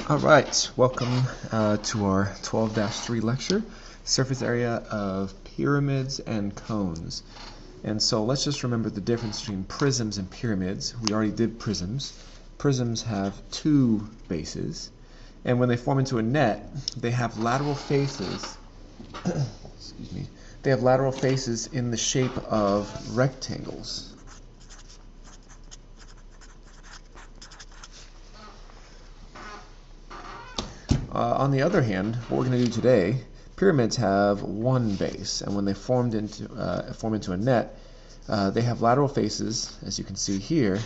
All right, welcome to our 12-3 lecture, surface area of pyramids and cones. And so let's just remember the difference between prisms and pyramids. We already did prisms. Prisms have two bases, and when they form into a net, they have lateral faces. Excuse me. They have lateral faces in the shape of rectangles. On the other hand, what we're going to do today, pyramids have one base, and when they form into a net, they have lateral faces, as you can see here,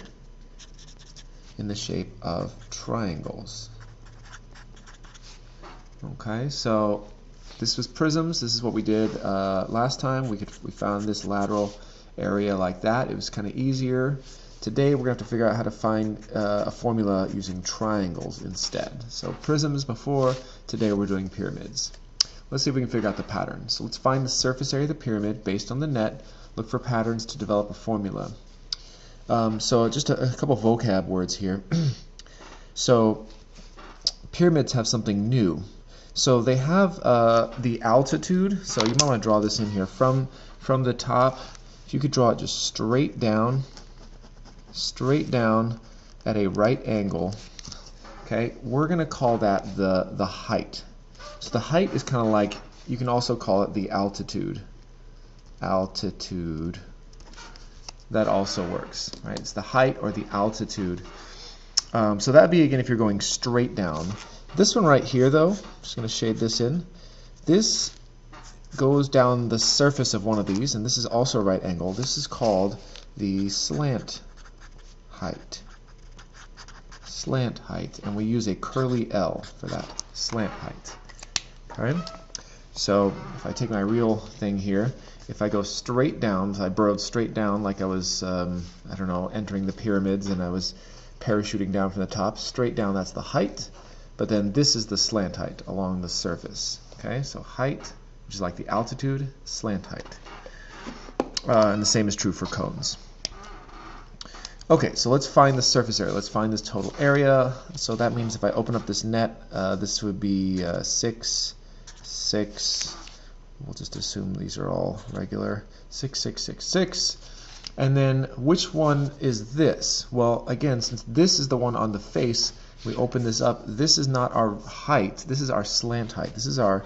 in the shape of triangles. Okay, so this was prisms. This is what we did last time. We found this lateral area like that. It was kind of easier. Today we're going to have to figure out how to find a formula using triangles instead. So prisms before, today we're doing pyramids. Let's see if we can figure out the pattern. So let's find the surface area of the pyramid based on the net, look for patterns to develop a formula. So just a couple vocab words here. So pyramids have something new. So they have the altitude, so you might want to draw this in here from the top. If you could draw it just straight down at a right angle, okay, we're going to call that the height. So the height is kind of like, you can also call it the altitude. Altitude. That also works, right? It's the height or the altitude. So that'd be, again, if you're going straight down. This one right here, though, I'm just going to shade this in. This goes down the surface of one of these, and this is also a right angle. This is called the slant height. Slant height, and we use a curly L for that, slant height. Alright, so if I take my real thing here, if I go straight down, so I burrowed straight down like I was, I don't know, entering the pyramids and I was parachuting down from the top, straight down, that's the height, but then this is the slant height along the surface. Okay, so height, which is like the altitude, slant height. And the same is true for cones. Okay, so let's find the surface area. Let's find this total area. So that means if I open up this net, this would be 6, 6. We'll just assume these are all regular. 6, 6, 6, 6. And then which one is this? Well, again, since this is the one on the face, we open this up. This is not our height. This is our slant height. This is our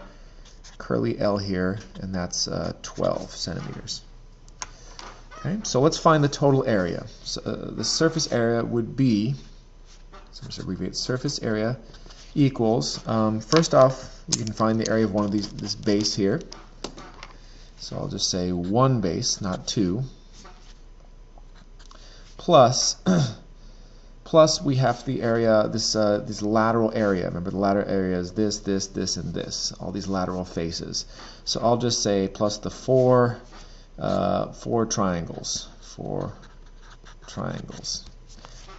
curly L here, and that's 12 centimeters. Okay, so let's find the total area. So, the surface area would be, so I'm just abbreviate, surface area equals, first off, you can find the area of one of these, this base here. So I'll just say one base, not two, plus we have the area, this lateral area. Remember, the lateral area is this, this, this, and this, all these lateral faces. So I'll just say plus the four triangles. All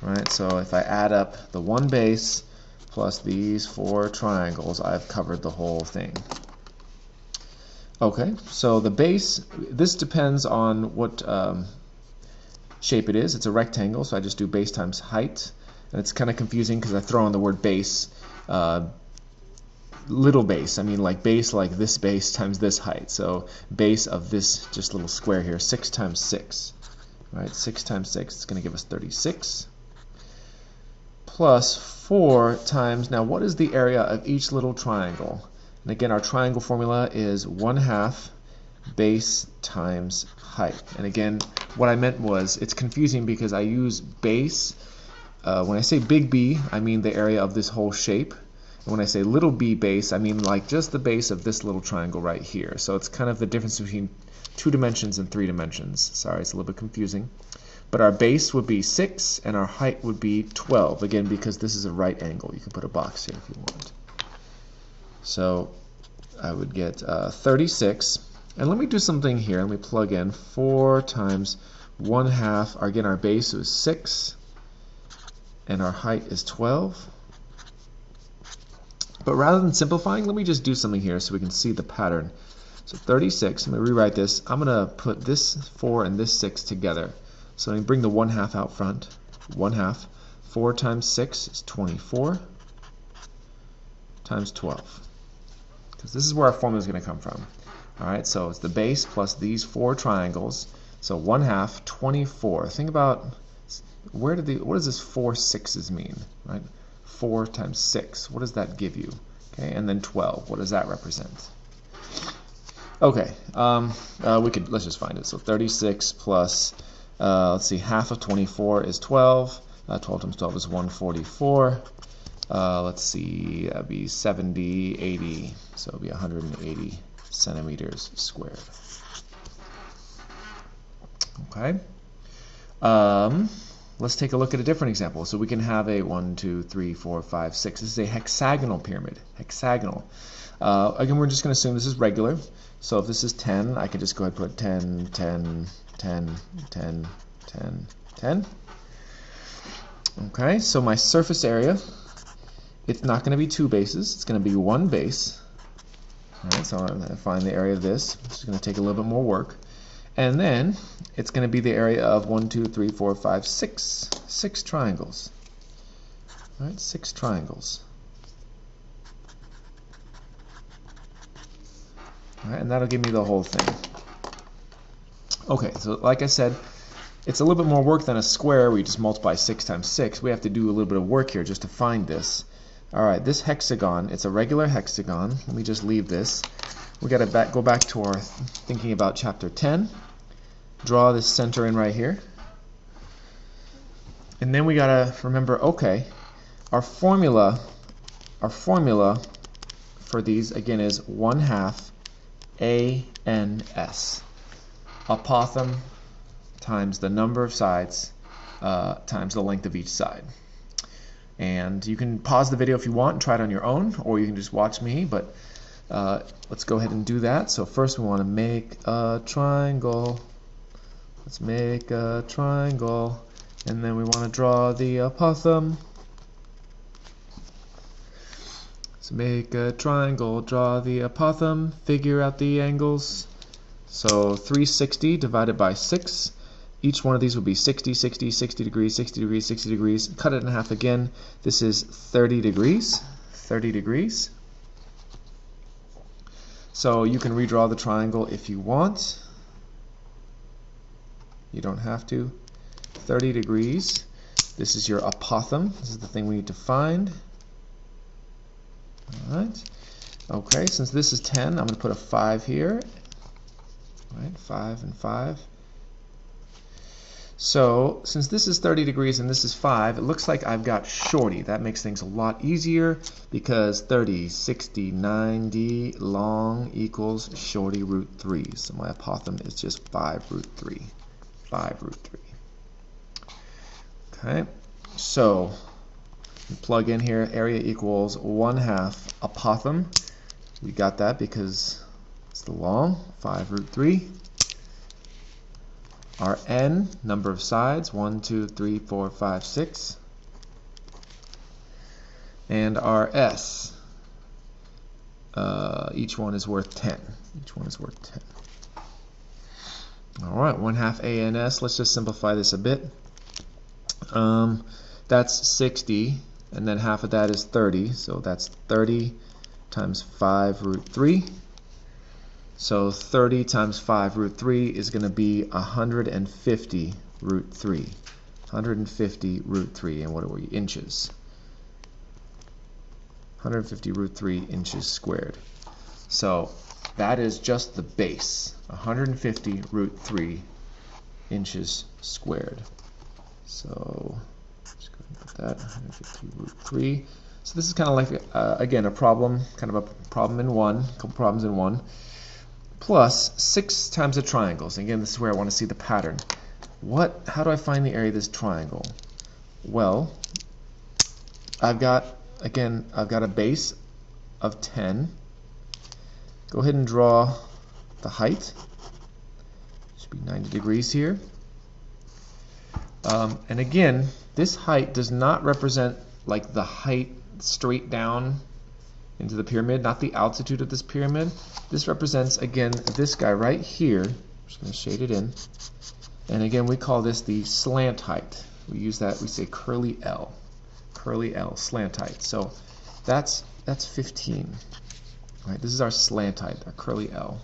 right, so if I add up the one base plus these 4 triangles, I've covered the whole thing. Okay, so the base, this depends on what shape it is. It's a rectangle, so I just do base times height. And it's kind of confusing because I throw in the word base. Little base, I mean like base like this base times this height. So base of this just little square here, 6 times 6. Right, 6 times 6, it's going to give us 36. Plus 4 times, now what is the area of each little triangle? And again, our triangle formula is 1/2 base times height. And again, what I meant was, it's confusing because I use base. When I say big B, I mean the area of this whole shape. And when I say little b base, I mean like just the base of this little triangle right here. So it's kind of the difference between 2 dimensions and 3 dimensions. Sorry, it's a little bit confusing. But our base would be 6, and our height would be 12. Again, because this is a right angle. You can put a box here if you want. So I would get 36. And let me do something here. Let me plug in 4 times 1/2. Again, our base is 6, and our height is 12. But rather than simplifying, let me just do something here so we can see the pattern. So 36, I'm going to rewrite this. I'm going to put this 4 and this 6 together. So I'm going to bring the 1/2 out front. 1/2. 4 times 6 is 24. times 12. Because this is where our formula is going to come from. All right, so it's the base plus these 4 triangles. So 1/2, 24. Think about what does this 4 6s mean? Right? 4 times 6. What does that give you? Okay, and then 12. What does that represent? Okay, let's just find it. So 36 plus, let's see, half of 24 is 12. 12 times 12 is 144. Let's see, that'd be 70, 80. So it'll be 180 centimeters squared. Okay. Let's take a look at a different example. So we can have a 1, 2, 3, 4, 5, 6. This is a hexagonal pyramid. Hexagonal. Again, we're just going to assume this is regular. So if this is 10, I could just go ahead and put 10, 10, 10, 10, 10, 10. Okay, so my surface area, it's not going to be 2 bases. It's going to be 1 base. All right, so I'm going to find the area of this. It's going to take a little bit more work. And then it's going to be the area of 1, 2, 3, 4, 5, 6. 6 triangles. All right, 6 triangles. All right, and that'll give me the whole thing. Okay, so like I said, it's a little bit more work than a square where you just multiply 6 times 6. We have to do a little bit of work here just to find this. All right, this hexagon, it's a regular hexagon. Let me just leave this. We got to go back to our thinking about chapter 10. Draw this center in right here. And then we got to remember, okay, our formula for these, again, is 1/2 ANS. Apothem times the number of sides times the length of each side. And you can pause the video if you want and try it on your own, or you can just watch me, but let's go ahead and do that. So first we want to make a triangle. Let's make a triangle, and then we want to draw the apothem. Let's make a triangle, draw the apothem, figure out the angles. So 360 divided by 6. Each one of these would be 60, 60, 60 degrees, 60 degrees, 60 degrees. Cut it in half again. This is 30 degrees. 30 degrees. So you can redraw the triangle if you want. You don't have to. 30 degrees. This is your apothem. This is the thing we need to find. All right. Okay, since this is 10, I'm going to put a 5 here. All right, 5 and 5. So since this is 30 degrees and this is 5, it looks like I've got shorty. That makes things a lot easier because 30, 60, 90 long equals shorty root 3. So my apothem is just 5 root 3. 5 root 3. Okay, so plug in here, area equals 1/2 apothem. We got that because it's the long, 5 root 3. Our n, number of sides, 1, 2, 3, 4, 5, 6. And our s, each one is worth 10. Each one is worth 10. All right, 1/2 ANS. Let's just simplify this a bit. That's 60, and then half of that is 30. So that's 30 times 5 root 3. So 30 times 5 root 3 is going to be 150 root 3. 150 root 3, and what are we? Inches. 150 root 3 inches squared. So that is just the base. 150 root 3 inches squared. So just go ahead and put that 150 root 3. So this is kind of like again a problem, kind of a problem in one, a couple problems in one. Plus 6 times the triangles. Again, this is where I want to see the pattern. How do I find the area of this triangle? Well, I've got a base of 10. Go ahead and draw the height. Should be 90 degrees here. And again, this height does not represent like the height straight down into the pyramid, not the altitude of this pyramid. This represents, again, this guy right here. I'm just going to shade it in. And again, we call this the slant height. We use that, we say curly L, slant height. So that's that's 15. All right, this is our slant height, our curly L.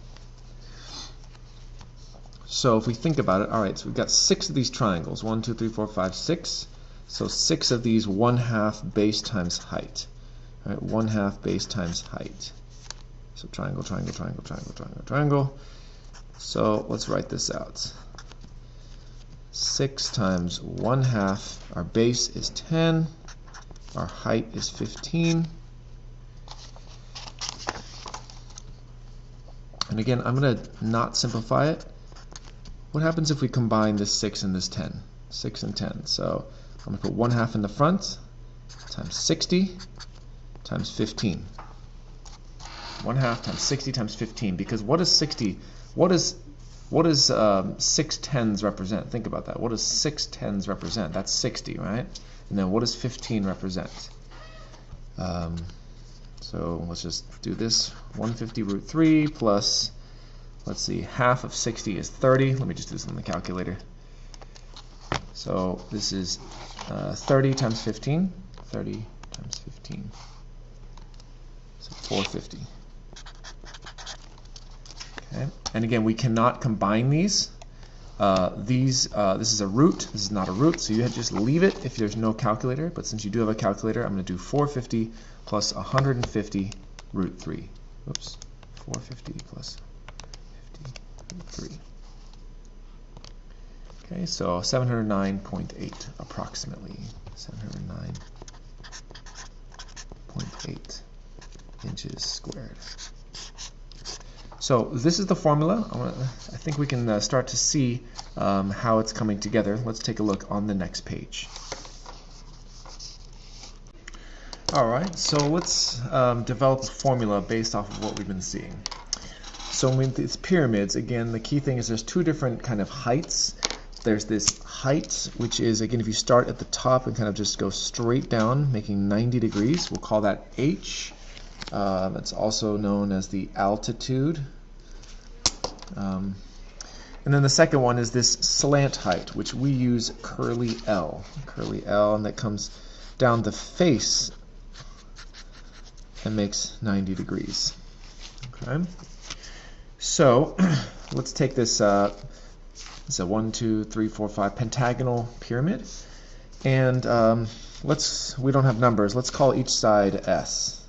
So if we think about it, all right, so we've got 6 of these triangles. 1, 2, 3, 4, 5, 6. So 6 of these 1/2 base times height. All right, 1/2 base times height. So triangle, triangle, triangle, triangle, triangle, triangle. So let's write this out. 6 times 1/2, our base is 10, our height is 15. And again, I'm going to not simplify it. What happens if we combine this 6 and this 10? 6 and 10. So I'm going to put 1/2 in the front, times 60, times 15. 1/2 times 60 times 15. Because what does 60, what does 6 tens represent? Think about that. What does 6 tens represent? That's 60, right? And then what does 15 represent? So let's just do this. 150 root 3 plus, let's see, half of 60 is 30. Let me just do this on the calculator. So this is 30 times 15. 30 times 15. So 450. Okay. And again, we cannot combine these. This is a root. This is not a root, so you just leave it if there's no calculator. But since you do have a calculator, I'm going to do 450 plus 150 root 3. Oops. 450 plus 50 root 3. Okay, so 709.8 approximately. 709.8 inches squared. So this is the formula. I think we can start to see how it's coming together. Let's take a look on the next page. All right, so let's develop a formula based off of what we've been seeing. So with these pyramids, again, the key thing is there's 2 different kind of heights. There's this height, which is, again, if you start at the top and kind of just go straight down, making 90 degrees, we'll call that H. It's also known as the altitude. And then the second one is this slant height, which we use curly L. Curly L, and that comes down the face and makes 90 degrees. Okay. So let's take this, it's a 1, 2, 3, 4, 5 pentagonal pyramid. And we don't have numbers. Let's call each side S.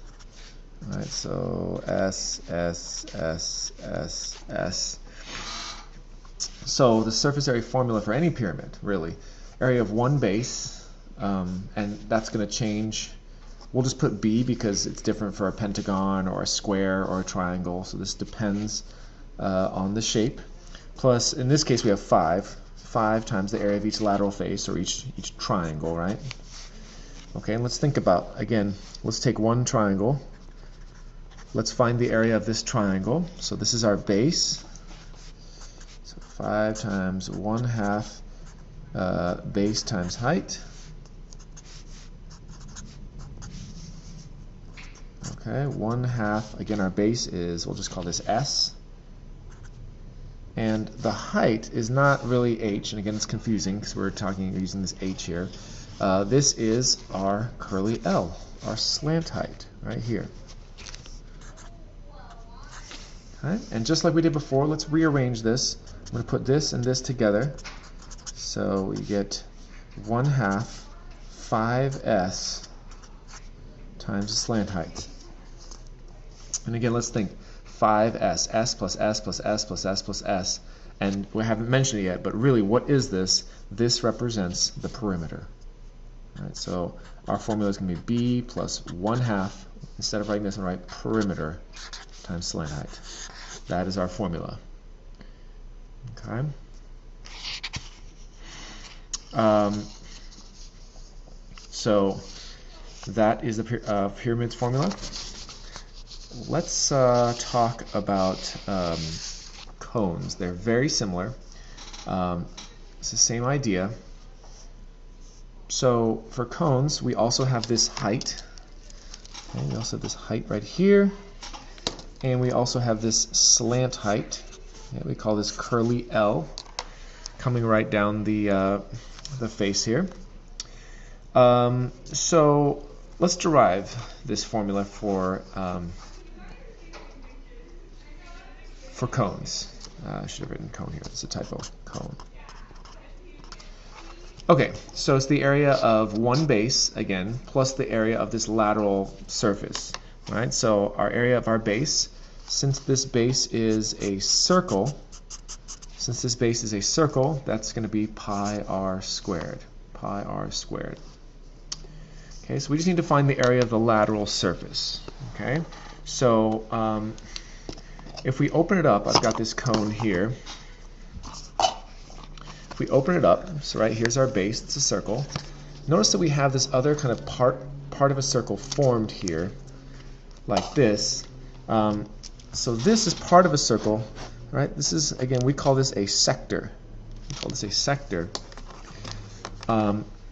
All right, so S, S, S, S, S. So the surface area formula for any pyramid, really, area of one base, and that's going to change. We'll just put B because it's different for a pentagon or a square or a triangle, so this depends on the shape. Plus, in this case, we have 5. 5 times the area of each lateral face or each triangle, right? Okay, and let's think about, again, let's take one triangle. Let's find the area of this triangle. So this is our base. So 5 times 1/2 base times height. Okay, 1/2, again our base is, we'll just call this S. And the height is not really H, and again it's confusing because we're using this H here. This is our curly L, our slant height, right here. Okay, and just like we did before, let's rearrange this. I'm going to put this and this together. So we get 1/2 5S times the slant height. And again, let's think 5S, S plus S plus S plus S plus S. And we haven't mentioned it yet, but really, what is this? This represents the perimeter. All right, so our formula is going to be B plus 1/2, instead of writing this, I'm going to write perimeter times slant height. That is our formula. Okay. So that is the pyramids formula. Let's talk about cones. They're very similar. It's the same idea. So for cones, we also have this height. Okay, we also have this height right here. And we also have this slant height. Yeah, we call this curly L, coming right down the face here. So let's derive this formula for cones. I should have written cone here. It's a typo. Cone. Okay, so it's the area of one base, again, plus the area of this lateral surface. Right? So our area of our base, since this base is a circle, that's going to be pi r squared. Pi r squared. Okay, so we just need to find the area of the lateral surface. Okay, so if we open it up, I've got this cone here. If we open it up, so right here's our base, it's a circle. Notice that we have this other kind of part of a circle formed here, like this. So this is part of a circle, right? This is, again, we call this a sector. We call this a sector.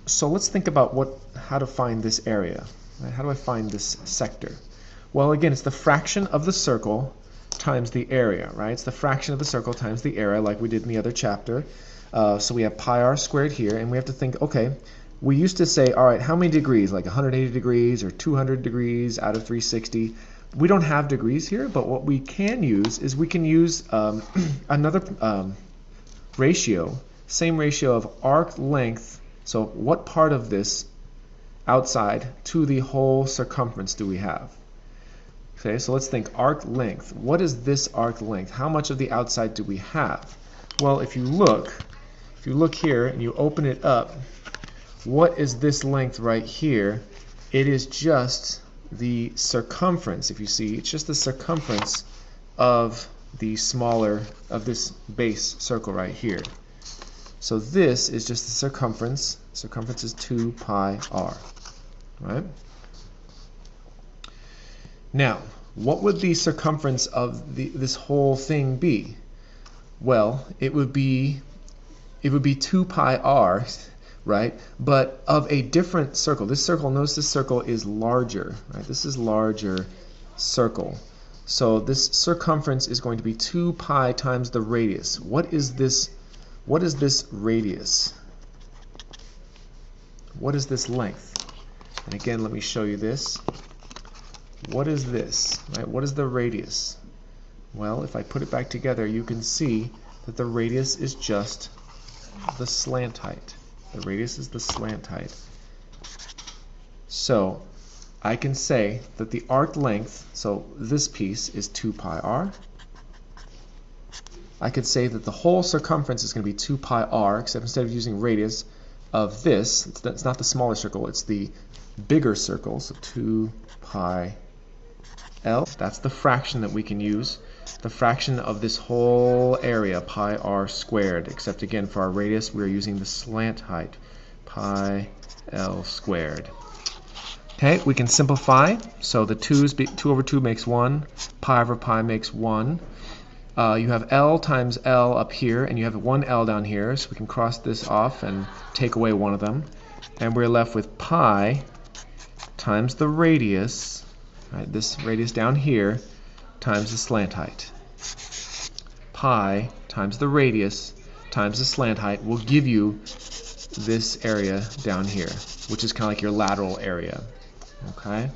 So let's think about how to find this area. Right? How do I find this sector? Well, again, it's the fraction of the circle times the area, right? It's the fraction of the circle times the area, like we did in the other chapter. So we have pi r squared here, and we have to think, okay, we used to say, all right, how many degrees? Like 180 degrees or 200 degrees out of 360. We don't have degrees here, but what we can use is we can use another ratio, same ratio of arc length. So what part of this outside to the whole circumference do we have? Okay, so let's think arc length. What is this arc length? How much of the outside do we have? Well, if you look here and you open it up, what is this length right here? It is just the circumference. If you see, it's just the circumference of the smaller, of this base circle right here. So this is just the circumference. Circumference is 2 pi r, right? Now, what would the circumference of this whole thing be? Well, it would be 2 pi r, right? But of a different circle. This circle, notice this circle is larger, right? This is larger circle. So this circumference is going to be 2 pi times the radius. What is this radius? What is this length? And again, let me show you this. What is this? Right? What is the radius? Well, if I put it back together, you can see that the radius is just the slant height. The radius is the slant height. So I can say that the arc length, so this piece is 2 pi r. I could say that the whole circumference is going to be 2 pi r, except instead of using radius of this, it's not the smaller circle, it's the bigger circle, so 2 pi l. That's the fraction that we can use. The fraction of this whole area, pi r squared, except again for our radius we are using the slant height, pi l squared. Okay, we can simplify. So the 2 over 2 makes 1, pi over pi makes 1. You have L times L up here, and you have 1 L down here, so we can cross this off and take away one of them. And we're left with pi times the radius, right, this radius down here, times the slant height. Pi times the radius times the slant height will give you this area down here, which is kind of like your lateral area. Okay,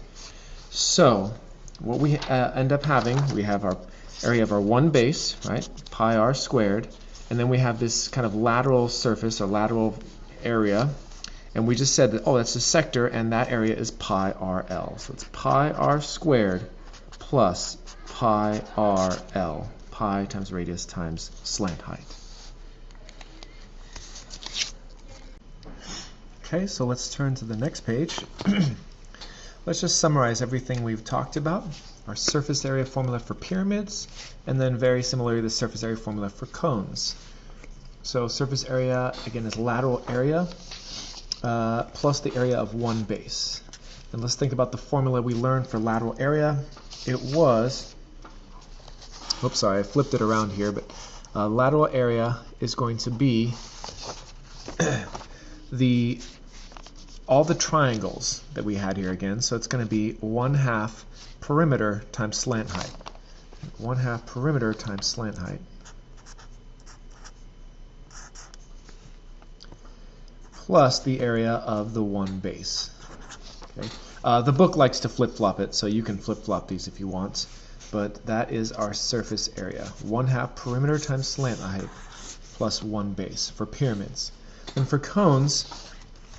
so what we end up having, we have our area of our one base, right, pi r squared, and then we have this kind of lateral surface or lateral area, and we just said that, oh, that's a sector, and that area is pi r l. So it's pi r squared plus pi r l, pi times radius times slant height. Okay, so let's turn to the next page. Let's just summarize everything we've talked about. Our surface area formula for pyramids, and then very similarly the surface area formula for cones. So surface area, again, is lateral area plus the area of one base. And let's think about the formula we learned for lateral area. It was, oops, sorry, I flipped it around here, but lateral area is going to be all the triangles that we had here again. So it's going to be 1/2 perimeter times slant height. 1/2 perimeter times slant height. Plus the area of the one base. Okay. The book likes to flip-flop it, so you can flip-flop these if you want. But that is our surface area. 1/2 perimeter times slant height plus 1 base for pyramids. And for cones,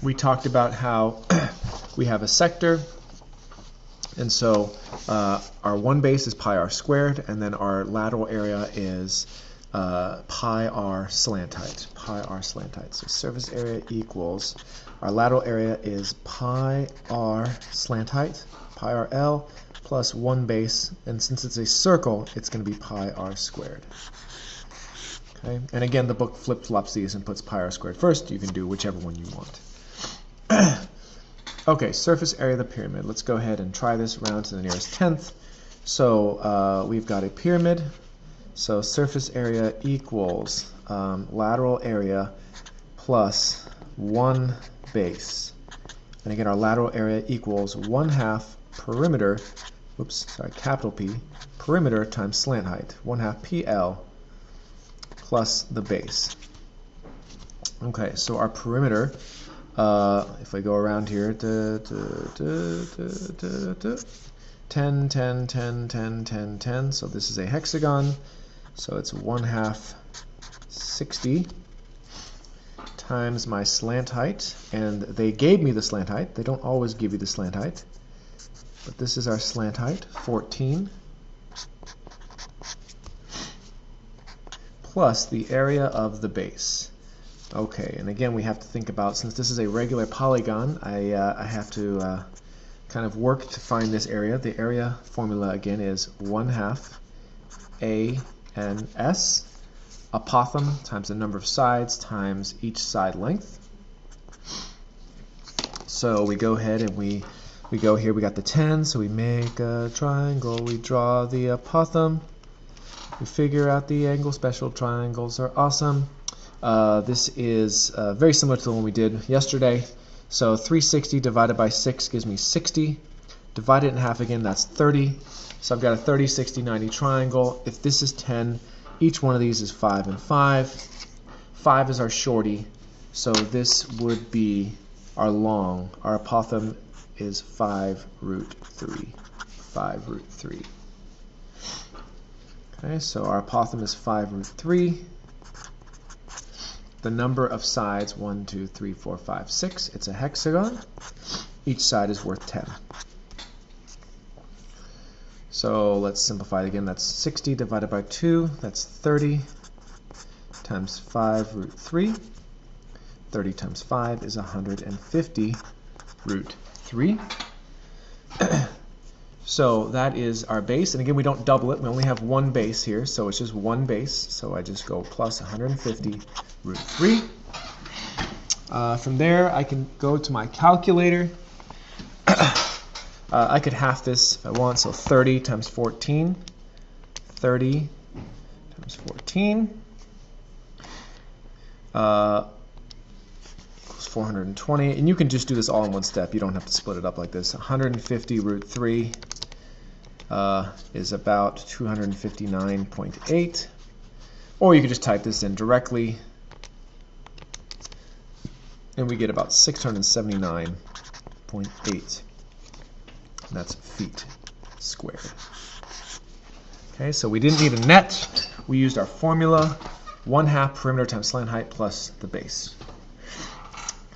we talked about how we have a sector, and so our 1 base is pi r squared, and then our lateral area is pi r slant height. Pi r slant height. So surface area equals, our lateral area is pi r slant height, pi r L, plus 1 base, and since it's a circle, it's going to be pi r squared. Okay, and again, the book flip-flops these and puts pi r squared first. You can do whichever one you want. Okay, surface area of the pyramid. Let's go ahead and try this round to the nearest tenth. So we've got a pyramid. So surface area equals lateral area plus 1 base. And again, our lateral area equals 1/2 perimeter, capital P, perimeter times slant height, 1/2 PL plus the base. Okay, so our perimeter, if I go around here, 10, 10, 10, 10, 10, 10, so this is a hexagon, so it's 1/2 60 times my slant height, and they gave me the slant height. They don't always give you the slant height, but this is our slant height, 14, plus the area of the base. Okay, and again we have to think about, since this is a regular polygon, I have to kind of work to find this area. The area formula again is 1/2 ANS, apothem times the number of sides times each side length. So we go ahead and we go here, we got the 10, so we make a triangle, we draw the apothem, we figure out the angle, special triangles are awesome. This is very similar to the one we did yesterday. So 360 divided by 6 gives me 60. Divide it in half again, that's 30. So I've got a 30, 60, 90 triangle. If this is 10, each one of these is 5 and 5. 5 is our shorty, so this would be our long. Our apothem is 5√3. 5√3. Okay, so our apothem is 5√3. The number of sides, 1, 2, 3, 4, 5, 6. It's a hexagon. Each side is worth 10. So let's simplify it again. That's 60 divided by 2. That's 30 times 5√3. 30 times 5 is 150√3. So that is our base. And again, we don't double it. We only have 1 base here, so it's just 1 base. So I just go plus 150√3. From there, I can go to my calculator. I could half this if I want, so 30 times 14. 30 times 14 equals 420. And you can just do this all in one step. You don't have to split it up like this. 150√3 is about 259.8. Or you could just type this in directly, and we get about 679.8. That's feet squared. Okay, so we didn't need a net. We used our formula, 1/2 perimeter times slant height plus the base.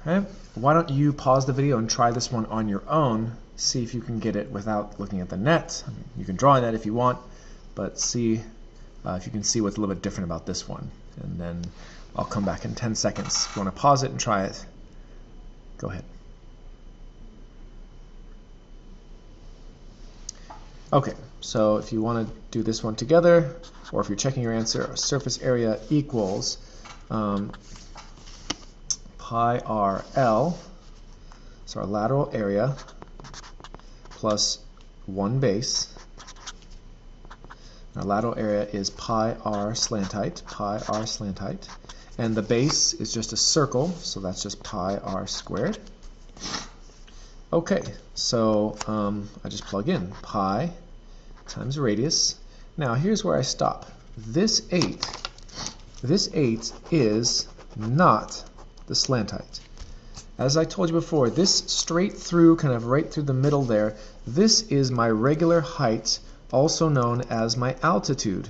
Okay, why don't you pause the video and try this one on your own, see if you can get it without looking at the net. I mean, you can draw a net if you want, but see if you can see what's a little bit different about this one. And then I'll come back in 10 seconds. If you want to pause it and try it, go ahead. Okay, so if you want to do this one together, or if you're checking your answer, our surface area equals pi r L, so our lateral area, plus 1 base. Our lateral area is pi r slant height, and the base is just a circle, so that's just pi r squared. Okay, so I just plug in pi times radius. Now here's where I stop. This 8 is not the slant height. As I told you before, this straight through, kind of right through the middle there, this is my regular height, also known as my altitude.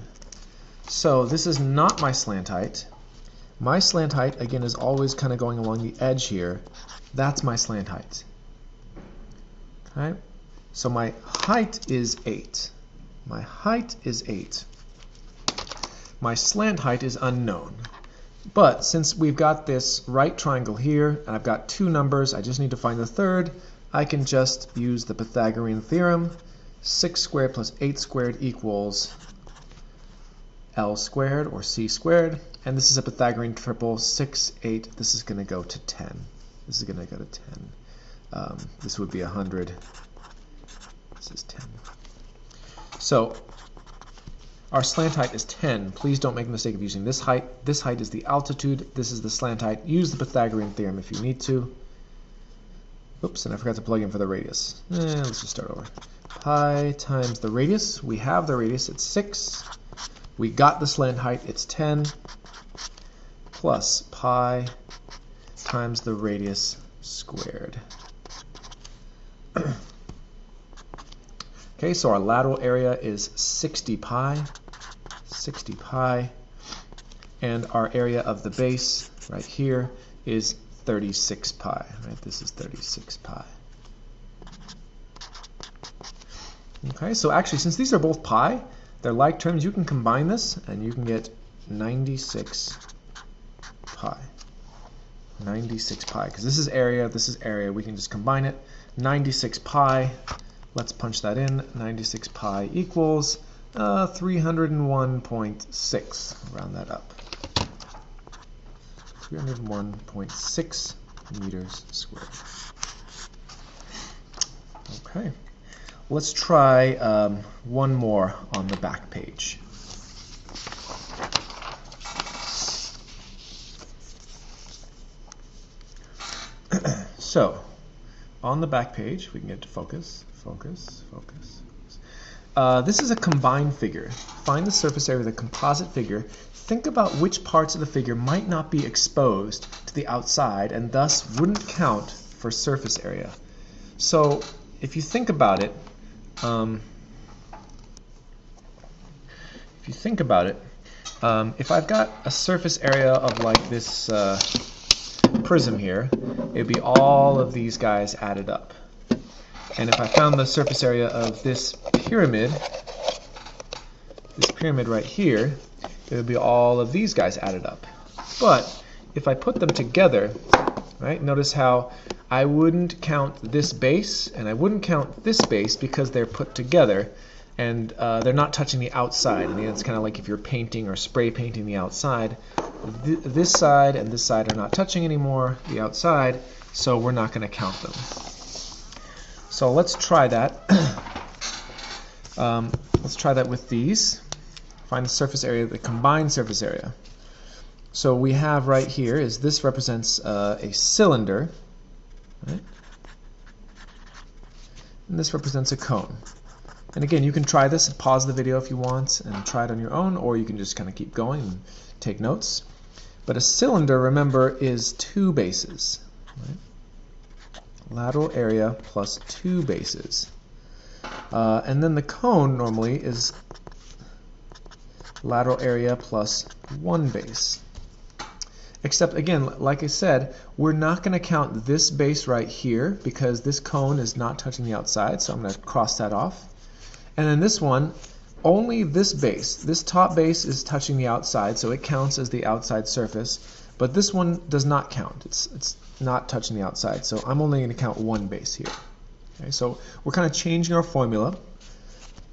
So this is not my slant height. My slant height, again, is always kind of going along the edge here. That's my slant height. Okay? So my height is 8. My height is 8. My slant height is unknown. But since we've got this right triangle here, and I've got two numbers, I just need to find the third, I can just use the Pythagorean theorem. 6 squared plus 8 squared equals L squared, or C squared. And this is a Pythagorean triple, 6, 8. This is going to go to 10. This is going to go to 10. This would be 100. This is 10. So our slant height is 10. Please don't make the mistake of using this height. This height is the altitude. This is the slant height. Use the Pythagorean theorem if you need to. Oops, and I forgot to plug in for the radius. Let's just start over. Pi times the radius. We have the radius. It's 6. We got the slant height. It's 10. Plus pi times the radius squared. Okay, so our lateral area is 60 pi. 60 pi. And our area of the base right here is 36 pi. Right? This is 36 pi. Okay, so actually, since these are both pi, they're like terms, you can combine this and you can get 96 pi. 96 pi, because this is area, we can just combine it. 96 pi, let's punch that in. 96 pi equals 301.6, round that up. 301.6 meters squared. Okay, let's try one more on the back page. So, on the back page, we can get to focus, focus, focus. This is a combined figure. Find the surface area of the composite figure. Think about which parts of the figure might not be exposed to the outside and thus wouldn't count for surface area. So, if you think about it, if I've got a surface area of like this prism here, it'd be all of these guys added up. And if I found the surface area of this pyramid right here, it would be all of these guys added up. But if I put them together, right, notice how I wouldn't count this base and I wouldn't count this base because they're put together and they're not touching the outside. I mean, it's kind of like if you're painting or spray painting the outside. This side and this side are not touching anymore, the outside, so we're not going to count them. So let's try that. Let's try that with these. Find the surface area, the combined surface area. So we have right here is this represents a cylinder, right? And this represents a cone. And again, you can try this and pause the video if you want and try it on your own, or you can just kind of keep going and take notes. But a cylinder, remember, is two bases. Right? Lateral area plus two bases. And then the cone normally is lateral area plus one base. Except, again, like I said, we're not going to count this base right here because this cone is not touching the outside, so I'm going to cross that off. And then this one, only this base, this top base is touching the outside, so it counts as the outside surface. But this one does not count. It's not touching the outside, so I'm only going to count one base here. Okay, so we're kind of changing our formula.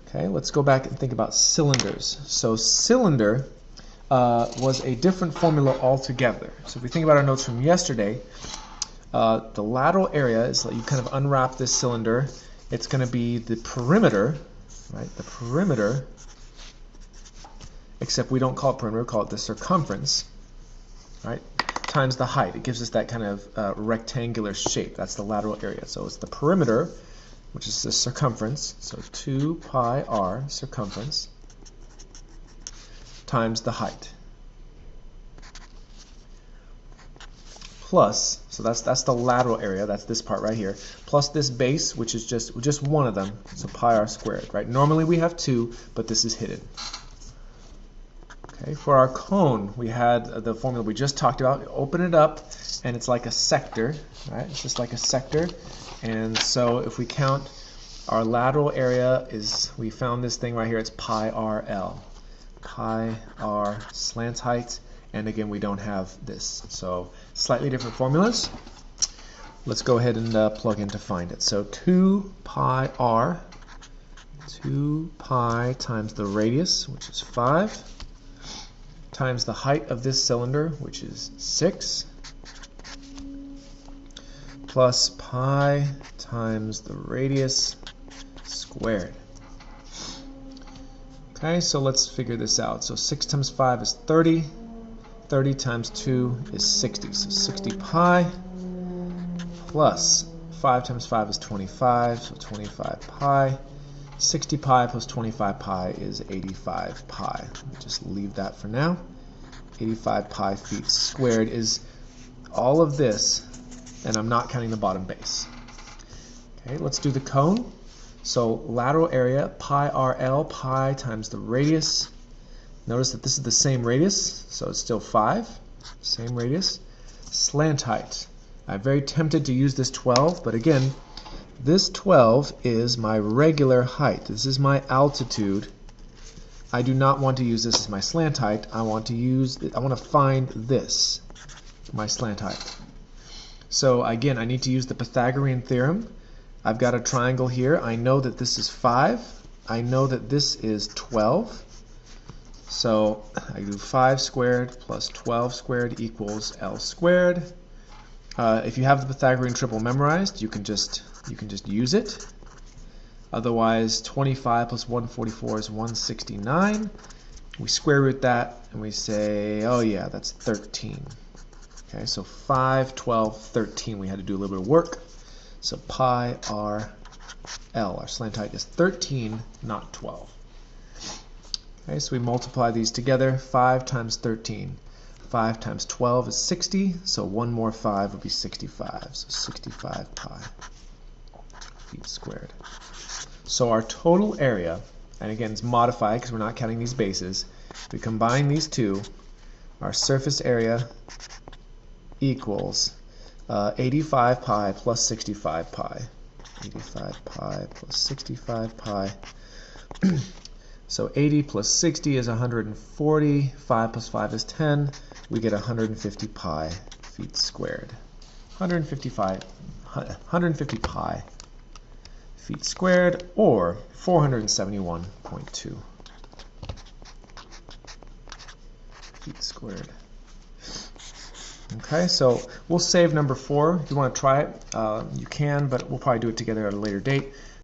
Okay, let's go back and think about cylinders. So cylinder was a different formula altogether. So if we think about our notes from yesterday, the lateral area is like you kind of unwrap this cylinder. It's going to be the perimeter, right? The perimeter, except we don't call it perimeter, we call it the circumference, right? Times the height. It gives us that kind of rectangular shape. That's the lateral area. So it's the perimeter, which is the circumference. So 2 pi r circumference times the height plus, so that's the lateral area, that's this part right here, plus this base, which is just one of them, so pi r squared, right? Normally we have two, but this is hidden. Okay, for our cone, we had the formula we just talked about. Open it up, and it's like a sector, right? It's just like a sector, and so if we count our lateral area is, we found this thing right here, it's pi r l. Pi r slant height, and again we don't have this, so slightly different formulas. Let's go ahead and plug in to find it. So 2 pi r, 2 pi times the radius, which is 5, times the height of this cylinder, which is 6, plus pi times the radius squared. Okay, so let's figure this out. So 6 times 5 is 30. 30 times 2 is 60. So 60 pi plus 5 times 5 is 25. So 25 pi. 60 pi plus 25 pi is 85 pi. Let me just leave that for now. 85 pi feet squared is all of this, and I'm not counting the bottom base. Okay, let's do the cone. So lateral area, pi RL, pi times the radius. Notice that this is the same radius, so it's still 5, same radius. Slant height. I'm very tempted to use this 12, but again, this 12 is my regular height. This is my altitude. I do not want to use this as my slant height. I want to find this, my slant height. So again, I need to use the Pythagorean theorem. I've got a triangle here. I know that this is 5. I know that this is 12. So I do 5 squared plus 12 squared equals L squared. If you have the Pythagorean triple memorized, you can just use it. Otherwise, 25 plus 144 is 169. We square root that and we say, oh yeah, that's 13. Okay, so 5, 12, 13. We had to do a little bit of work. So pi r L, our slant height, is 13, not 12. Okay, so we multiply these together. 5 times 13. 5 times 12 is 60, so one more 5 would be 65. So 65 pi feet squared. So our total area, and again it's modified because we're not counting these bases, we combine these two, our surface area equals 85 pi plus 65 pi. 85 pi plus 65 pi. So 80 plus 60 is 140. 5 plus 5 is 10. We get 150 pi feet squared. 150 pi feet squared, or 471.2 feet squared. Okay, so we'll save number 4. If you want to try it, you can, but we'll probably do it together at a later date.